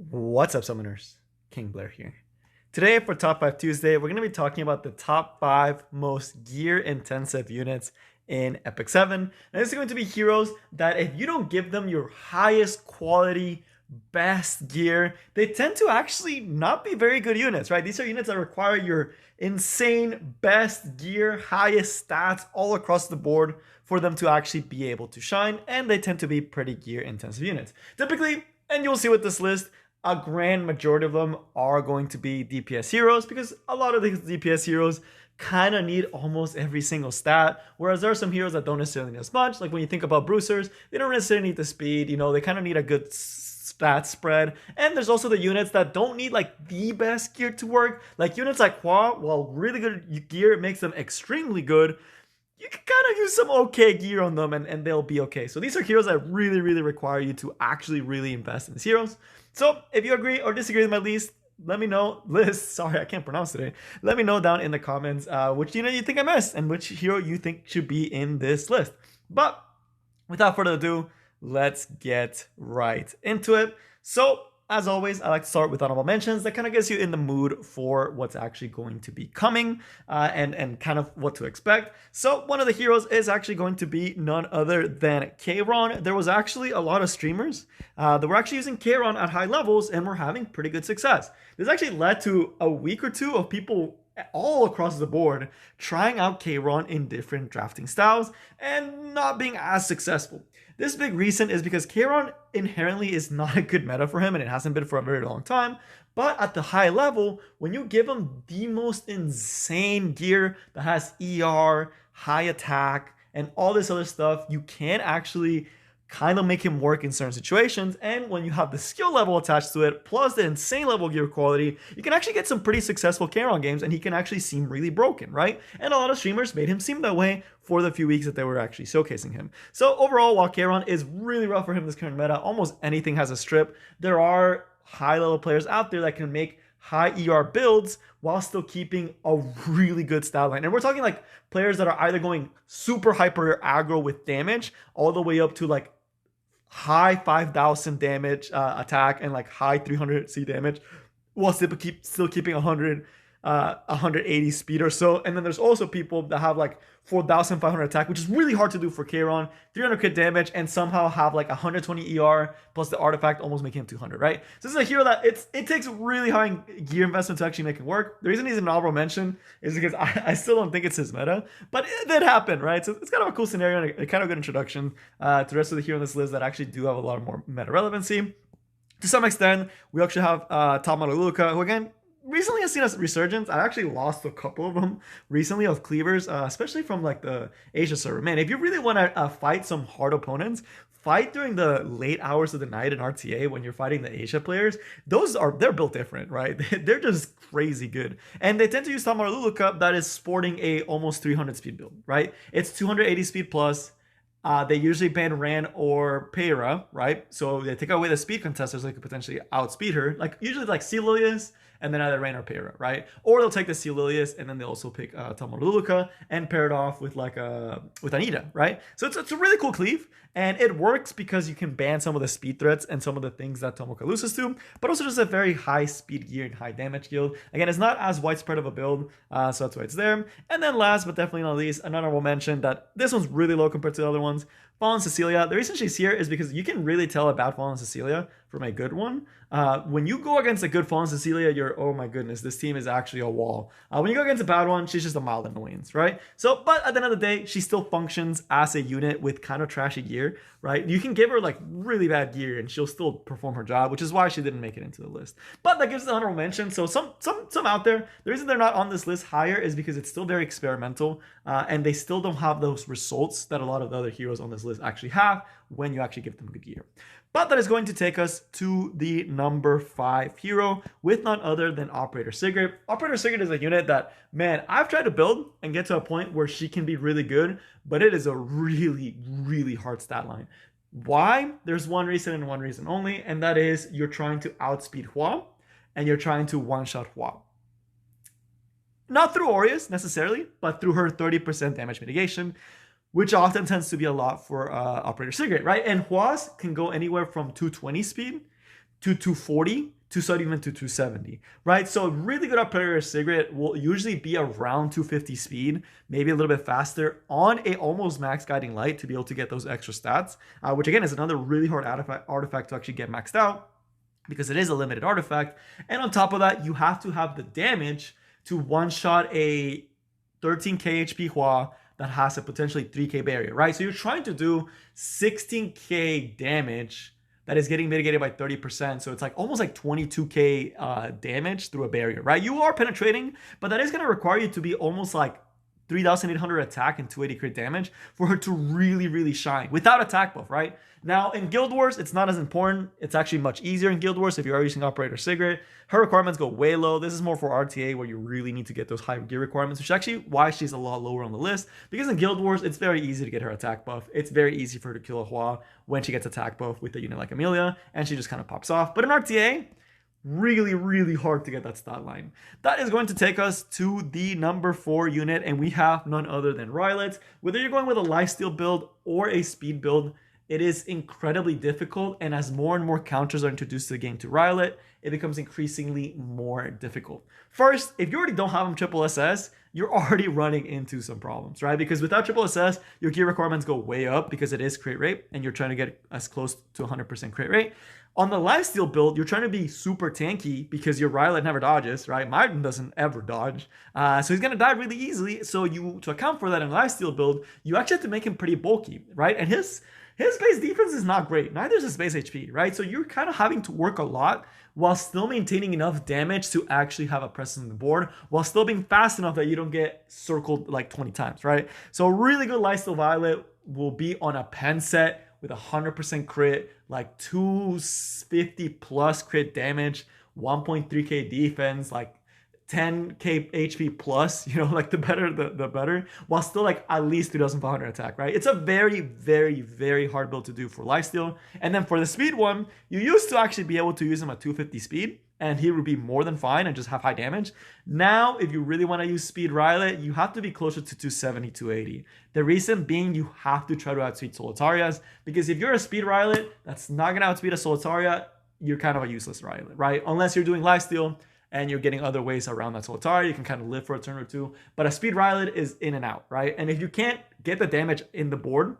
What's up, Summoners? King Blair here. Today, for Top 5 Tuesday, we're going to be talking about the top 5 most gear-intensive units in Epic 7. And this is going to be heroes that if you don't give them your highest quality, best gear, they tend to actually not be very good units, right? These are units that require your insane best gear, highest stats all across the board for them to actually be able to shine, and they tend to be pretty gear-intensive units. Typically, and you'll see with this list, a grand majority of them are going to be DPS heroes because a lot of these DPS heroes kind of need almost every single stat, whereas there are some heroes that don't necessarily need as much. Like when you think about Bruisers, they don't necessarily need the speed, they kind of need a good stat spread. And there's also the units that don't need like the best gear to work. Like units like Hua, while really good gear makes them extremely good, you can kind of use some okay gear on them and they'll be okay. So these are heroes that really require you to actually really invest in these heroes. So if you agree or disagree with my list, let me know. Sorry, I can't pronounce today. Let me know down in the comments which unit you think I missed and which hero you think should be in this list. But without further ado, let's get right into it. So as always, I like to start with honorable mentions. That kind of gets you in the mood for what's actually going to be coming and kind of what to expect. So one of the heroes is actually going to be none other than Kayron. There was actually a lot of streamers that were actually using Kayron at high levels and were having pretty good success. This actually led to a week or two of people all across the board trying out Kayron in different drafting styles and not being as successful. This big reason is because Kayron inherently is not a good meta for him, and it hasn't been for a very long time. But at the high level, when you give him the most insane gear that has ER, high attack, and all this other stuff, you can actually kind of make him work in certain situations. And when you have the skill level attached to it, plus the insane level gear quality, you can actually get some pretty successful Kayron games, and he can actually seem really broken, right? And a lot of streamers made him seem that way for the few weeks that they were actually showcasing him. So overall, while Kayron is really rough for him this current meta, almost anything has a strip. There are high-level players out there that can make high ER builds while still keeping a really good stat line. And we're talking like players that are either going super hyper aggro with damage all the way up to like high 5,000 damage attack and like high 300 C damage while still keeping 180 speed or so. And then there's also people that have like 4,500 attack, which is really hard to do for Kayron, 300 crit damage, and somehow have like 120 ER plus the artifact almost making him 200, right? So this is a hero that it takes really high gear investment to actually make it work. The reason he's an honorable mention is because I still don't think it's his meta, but it did happen, right? So it's kind of a cool scenario and a kind of good introduction to the rest of the hero on this list that actually do have a lot more meta relevancy. To some extent, we actually have Tamaluka, who again, recently has seen a resurgence. I actually lost a couple of them recently of cleavers, especially from like the Asia server. Man, if you really want to fight some hard opponents, fight during the late hours of the night in RTA when you're fighting the Asia players. They're built different, right? They're just crazy good. And they tend to use Tamaluka that is sporting a almost 300 speed build, right? It's 280 speed plus. They usually ban Ran or Peyra, right? So they take away the speed contesters, so they could potentially outspeed her. Like usually like Celius and then either Ran or Peyra, right? Or they'll take the Celius and then they also pick Tamaluka and pair it off with like with Anita, right? So it's a really cool cleave. And it works because you can ban some of the speed threats and some of the things that Tomoka loses to, but also just a very high speed gear and high damage guild. Again, it's not as widespread of a build, so that's why it's there. And then last but definitely not least, an honorable mention that this one's really low compared to the other ones. Fallen Cecilia. The reason she's here is because you can really tell a bad Fallen Cecilia from a good one. When you go against a good Fallen Cecilia, you're, oh my goodness, this team is actually a wall. When you go against a bad one, she's just a mild annoyance, right? So, but at the end of the day, she still functions as a unit with kind of trashy gear, right? You can give her like really bad gear and she'll still perform her job, which is why she didn't make it into the list. But that gives it an honorable mention. So some out there, the reason they're not on this list higher is because it's still very experimental and they still don't have those results that a lot of the other heroes on this list actually have when you actually give them good gear. But that is going to take us to the number 5 hero with none other than Operator Sigrid. Operator Sigrid is a unit that, man, I've tried to build and get to a point where she can be really good, but it is a really hard stat line. Why? There's one reason and one reason only, and that is you're trying to outspeed Hua and you're trying to one-shot Hua. Not through Aureus necessarily, but through her 30% damage mitigation, which often tends to be a lot for Operator Sigrid, right? And Hua's can go anywhere from 220 speed to 240 to start even to 270, right? So really good operator cigarette will usually be around 250 speed, maybe a little bit faster on a almost max guiding light to be able to get those extra stats, which again is another really hard artifact to actually get maxed out because it is a limited artifact. And on top of that, you have to have the damage to one-shot a 13k HP Hua that has a potentially 3k barrier, right? So you're trying to do 16k damage that is getting mitigated by 30%. So it's like almost like 22k damage through a barrier, right? You are penetrating, but that is going to require you to be almost like 3,800 attack and 280 crit damage for her to really, really shine without attack buff, right? Now, in Guild Wars, it's not as important. It's actually much easier in Guild Wars if you are using Operator Cigarette. Her requirements go way low. This is more for RTA where you really need to get those high gear requirements, which is actually why she's a lot lower on the list. Because in Guild Wars, it's very easy to get her attack buff. It's very easy for her to kill a Hua when she gets attack buff with a unit like Amelia, and she just kind of pops off. But in RTA, really, really hard to get that stat line. That is going to take us to the number 4 unit, and we have none other than Ryle. Whether you're going with a lifesteal build or a speed build, it is incredibly difficult, and as more and more counters are introduced to the game to Ryle, it becomes increasingly more difficult. First, if you already don't have him triple SS, you're already running into some problems, right? Because without triple SS, your gear requirements go way up because it is crit rate, and you're trying to get as close to 100% crit rate. On the lifesteal build, you're trying to be super tanky because your Ryle never dodges, right? Martin doesn't ever dodge. So he's going to die really easily. So to account for that in a lifesteal build, you actually have to make him pretty bulky, right? And his base defense is not great. Neither is his base HP, right? So you're kind of having to work a lot while still maintaining enough damage to actually have a presence on the board, while still being fast enough that you don't get circled like 20 times, right? So a really good lifesteal Violet will be on a pen set with 100% crit, like 250 plus crit damage, 1.3k defense, like 10k HP plus, like the better, the better, while still like at least 2,500 attack, right? It's a very, very, very hard build to do for lifesteal. And then for the speed one, you used to actually be able to use him at 250 speed, and he would be more than fine and just have high damage. Now, if you really want to use speed Ryle, you have to be closer to 270, 280. The reason being you have to try to outspeed Solitarias, because if you're a speed Ryle that's not going to outspeed a Solitaria, you're kind of a useless Ryle, right? Unless you're doing lifesteal and you're getting other ways around that Solitaria, you can kind of live for a turn or two. But a speed Ryle is in and out, right? And if you can't get the damage in the board,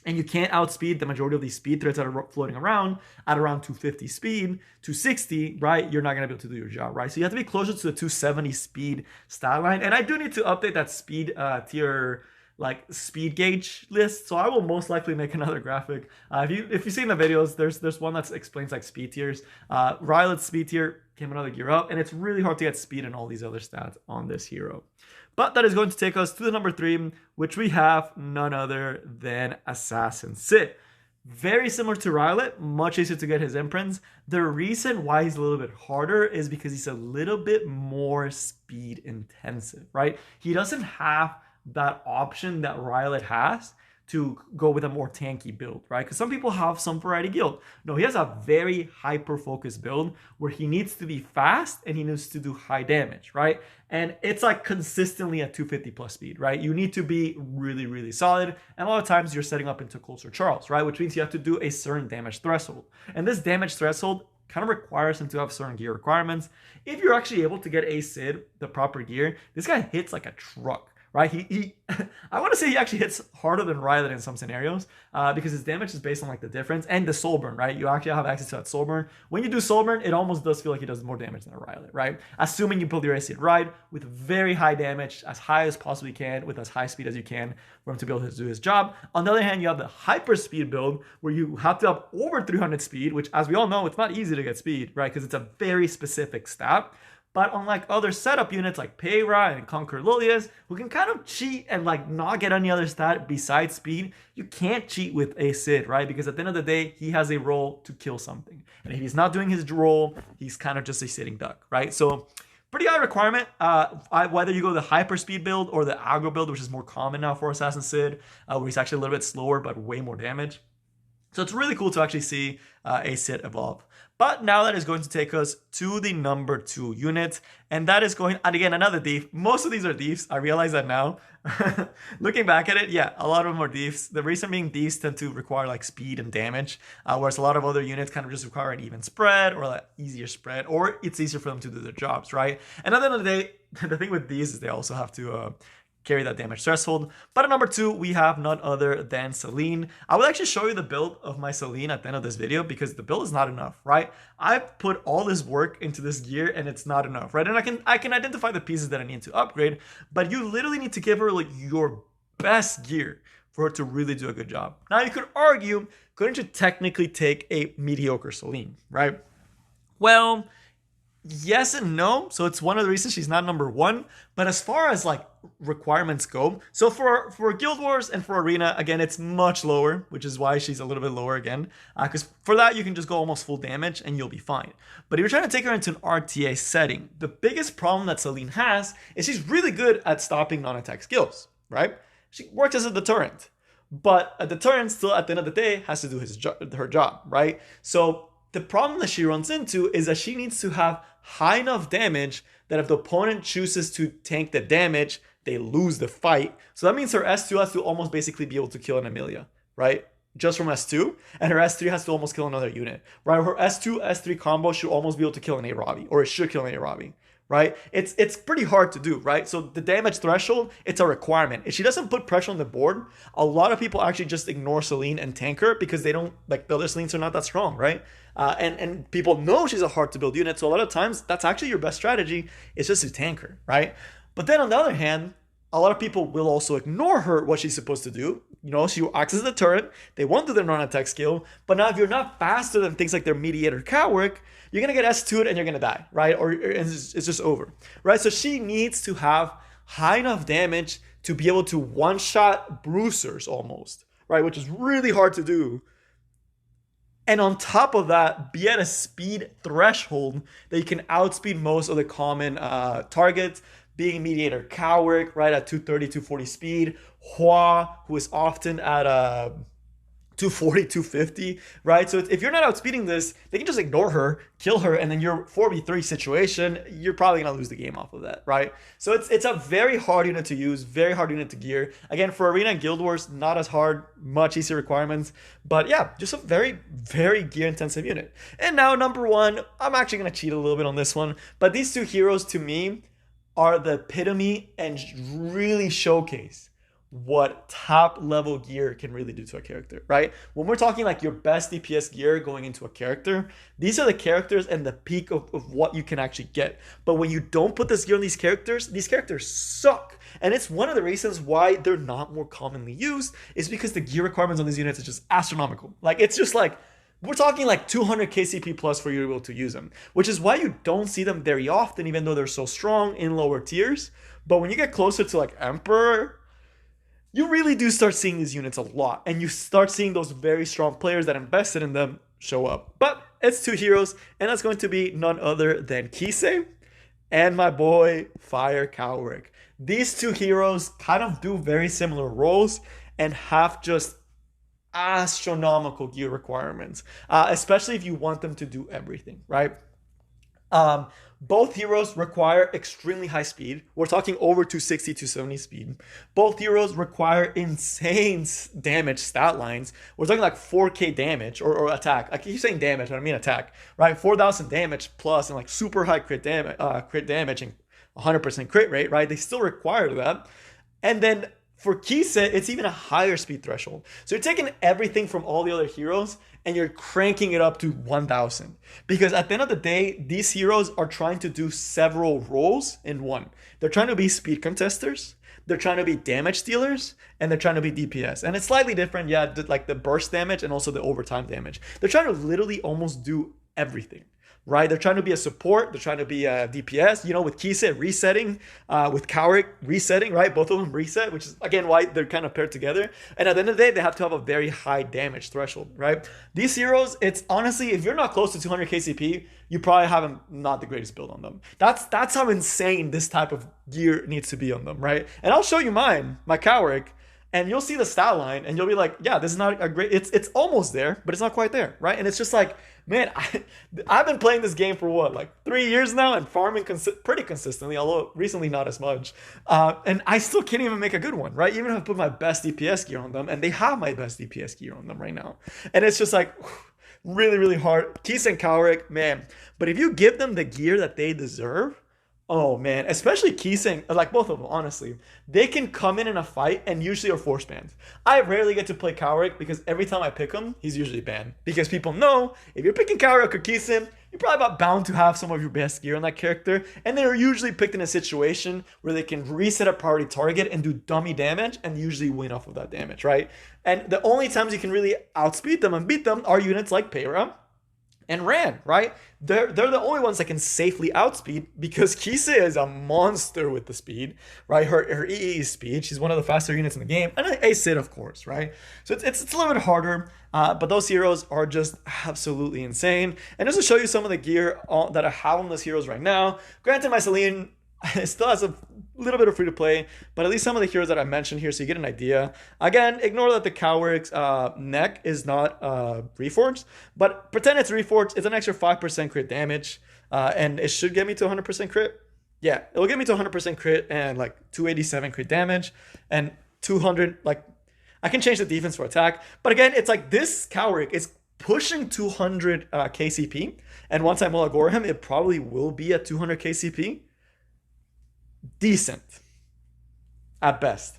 and you can't outspeed the majority of these speed threats that are floating around at around 250 speed, 260, right? You're not going to be able to do your job, right? So you have to be closer to the 270 speed stat line. And I do need to update that speed tier, like speed gauge list. So I will most likely make another graphic. If you've seen the videos, there's one that explains like speed tiers. Rylet's speed tier came another gear up, and it's really hard to get speed and all these other stats on this hero. But that is going to take us to the number 3, which we have none other than Assassin Sid. Very similar to Ryle, much easier to get his imprints. The reason why he's a little bit harder is because he's a little bit more speed intensive, right? He doesn't have that option that Ryle has to go with a more tanky build, right? Because some people have some variety guild. No, he has a very hyper-focused build where he needs to be fast and he needs to do high damage, right? And it's like consistently at 250 plus speed, right? You need to be really, really solid. And a lot of times you're setting up into Closer Charles, right? Which means you have to do a certain damage threshold. And this damage threshold kind of requires him to have certain gear requirements. If you're actually able to get a Sid, the proper gear, this guy hits like a truck, right? I want to say he actually hits harder than Ryle in some scenarios because his damage is based on like the difference and the soul burn, right? You actually have access to that soul burn. When you do soul burn, it almost does feel like he does more damage than a Ryle, right? Assuming you build your AC right with very high damage, as high as possibly can, with as high speed as you can for him to be able to do his job. On the other hand, you have the hyper speed build where you have to have over 300 speed, which as we all know, it's not easy to get speed, right? Because it's a very specific stat. But unlike other setup units like Peyra and Conquer Lilias, who can kind of cheat and like not get any other stat besides speed, you can't cheat with a Sid, right? Because at the end of the day, he has a role to kill something. And if he's not doing his role, he's kind of just a sitting duck, right? So pretty high requirement. Whether you go the hyper speed build or the aggro build, which is more common now for Assassin Sid, where he's actually a little bit slower but way more damage. So it's really cool to actually see a Sid evolve. But now that is going to take us to the number 2 unit. And that is going, and again, another thief. Most of these are thieves. I realize that now. Looking back at it, yeah, a lot of them are thieves. The reason being thieves tend to require like speed and damage, whereas a lot of other units kind of just require an even spread or like easier spread, or it's easier for them to do their jobs, right? And at the end of the day, the thing with these is they also have to carry that damage threshold. But at number 2, we have none other than Celine. I will actually show you the build of my Celine at the end of this video because the build is not enough, right? I put all this work into this gear and it's not enough, right? And I can identify the pieces that I need to upgrade, but you literally need to give her like your best gear for her to really do a good job. Now you could argue, couldn't you technically take a mediocre Celine, right? Well, yes and no. So it's one of the reasons she's not number 1. But as far as like requirements go, so for Guild Wars and for Arena, again, it's much lower, which is why she's a little bit lower again. Because for that, you can just go almost full damage and you'll be fine. But if you're trying to take her into an RTA setting, the biggest problem that Celine has is she's really good at stopping non-attack skills, right? She works as a deterrent. But a deterrent still, at the end of the day, has to do her job, right? So the problem that she runs into is that she needs to have high enough damage that if the opponent chooses to tank the damage, they lose the fight. So that means her S2 has to almost basically be able to kill an Amelia, right? Just from S2, and her S3 has to almost kill another unit, right? Her S2, S3 combo should almost be able to kill an A-Robbie, or it should kill an A-Robbie, right? It's pretty hard to do, right? So the damage threshold, it's a requirement. If she doesn't put pressure on the board, a lot of people actually just ignore Celine and tank her because they don't, like, the other Celines are not that strong, right? And people know she's a hard to build unit, so a lot of times that's actually your best strategy, is just to tank her, right? But then on the other hand, a lot of people will also ignore her, what she's supposed to do. You know, she acts as a deterrent. They won't do their non-attack skill. But now if you're not faster than things like their mediator Cowrick, you're going to get S2'd and you're going to die, right? Or it's just over, right? So she needs to have high enough damage to be able to one-shot bruisers almost, right? Which is really hard to do. And on top of that, be at a speed threshold that you can outspeed most of the common targets, being mediator Cowrick, right, at 230, 240 speed. Hua, who is often at 240, 250, right? So if you're not outspeeding this, they can just ignore her, kill her, and then your 4v3 situation, you're probably going to lose the game off of that, right? So it's a very hard unit to use, very hard unit to gear. Again, for Arena and Guild Wars, not as hard, much easier requirements. But yeah, just a very, very gear-intensive unit. And now, number 1, I'm actually going to cheat a little bit on this one. But these 2 heroes, to me, are the epitome and really showcase what top level gear can really do to a character, right? When we're talking like your best DPS gear going into a character, these are the characters and the peak of what you can actually get. But when you don't put this gear on these characters suck. And it's one of the reasons why they're not more commonly used, is because the gear requirements on these units is just astronomical. Like, it's just like, we're talking like 200 KCP plus for you to be able to use them, which is why you don't see them very often, even though they're so strong in lower tiers. But when you get closer to like Emperor, you really do start seeing these units a lot, and you start seeing those very strong players that invested in them show up. But it's 2 heroes, and that's going to be none other than Kisei and my boy Fire Cowrick. These 2 heroes kind of do very similar roles and have just astronomical gear requirements, especially if you want them to do everything, right? Both heroes require extremely high speed. We're talking over 260, 270 speed. Both heroes require insane damage stat lines. We're talking like 4k damage or attack. I keep saying damage, but I mean attack, right? 4,000 damage plus and like super high crit damage and 100% crit rate, right? They still require that. And then for Kisei, it's even a higher speed threshold. So you're taking everything from all the other heroes and you're cranking it up to 1,000. Because at the end of the day, these heroes are trying to do several roles in one. They're trying to be speed contesters, they're trying to be damage dealers, and they're trying to be DPS. And it's slightly different, yeah, like the burst damage and also the overtime damage. They're trying to literally almost do everything, right? They're trying to be a support. They're trying to be a DPS, you know, with Kisei resetting, with Cowrick resetting, right? Both of them reset, which is, again, why they're kind of paired together. And at the end of the day, they have to have a very high damage threshold, right? These heroes, it's honestly, if you're not close to 200 KCP, you probably haven't not the greatest build on them. That's how insane this type of gear needs to be on them, right? And I'll show you mine, my Cowrick. and you'll see the stat line and you'll be like, yeah, this is not a great, it's almost there, but it's not quite there, right? And it's just like, man, I've been playing this game for what, like 3 years now, and farming pretty consistently, although recently not as much. And I still can't even make a good one, right? Even if I put my best DPS gear on them, and they have my best DPS gear on them right now. And it's just like, really, really hard. Kisei and Cowrick, man. But if you give them the gear that they deserve, oh man, especially Kisei, like both of them, honestly, they can come in a fight and usually are force banned. I rarely get to play Cowrick because every time I pick him, he's usually banned. Because people know if you're picking Cowrick or Kisei, you're probably about bound to have some of your best gear on that character, and they're usually picked in a situation where they can reset a priority target and do dummy damage and usually win off of that damage, right? And the only times you can really outspeed them and beat them are units like Peyra and Ran, right? They're the only ones that can safely outspeed because Kisei is a monster with the speed, right? Her EE speed, she's one of the faster units in the game, and a Sid, of course, right? So it's a little bit harder, but those heroes are just absolutely insane. And just to show you some of the gear that I have on those heroes right now, granted my Celine still has a little bit of free to play, but at least some of the heroes that I mentioned here, so you get an idea. Again, ignore that the Cowrick's neck is not reforged, but pretend it's reforged. It's an extra 5% crit damage, and it should get me to 100% crit. Yeah, it'll get me to 100% crit and like 287 crit damage and 200. Like, I can change the defense for attack, but again, it's like this Cowrick is pushing 200 KCP, and once I Mulagore him, it probably will be at 200 KCP. Decent at best.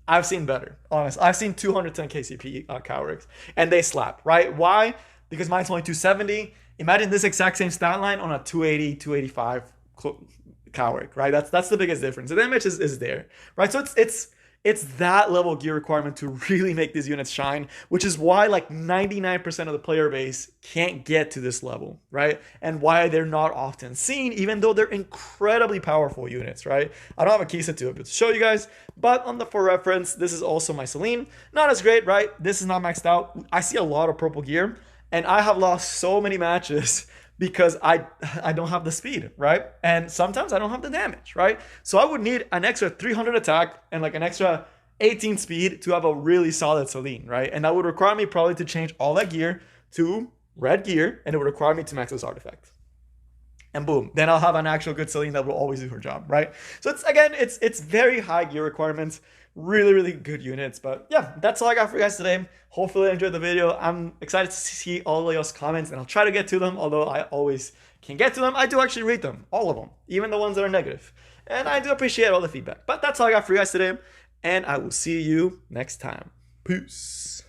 I've seen better, honest. I've seen 210 KCP Cowricks, and they slap, right? Why? Because mine's only 270. Imagine this exact same stat line on a 280, 285 Cowrick, right? That's the biggest difference. The damage is there, right? So it's that level gear requirement to really make these units shine, which is why like 99% of the player base can't get to this level, right? And why they're not often seen, even though they're incredibly powerful units, right? I don't have a Kisei to it, but to show you guys, but for reference, this is also my Celine. Not as great, right? This is not maxed out. I see a lot of purple gear, and I have lost so many matches because I don't have the speed, right? And sometimes I don't have the damage, right? So I would need an extra 300 attack and like an extra 18 speed to have a really solid Celine, right? And that would require me probably to change all that gear to red gear, and it would require me to max this artifact. And boom, then I'll have an actual good Celine that will always do her job, right? So it's very high gear requirements, really, really good units. But yeah, that's all I got for you guys today. Hopefully you enjoyed the video. I'm excited to see all of y'all's comments, and I'll try to get to them, although I always can't get to them. I do actually read them, all of them, even the ones that are negative. And I do appreciate all the feedback. But that's all I got for you guys today, and I will see you next time. Peace.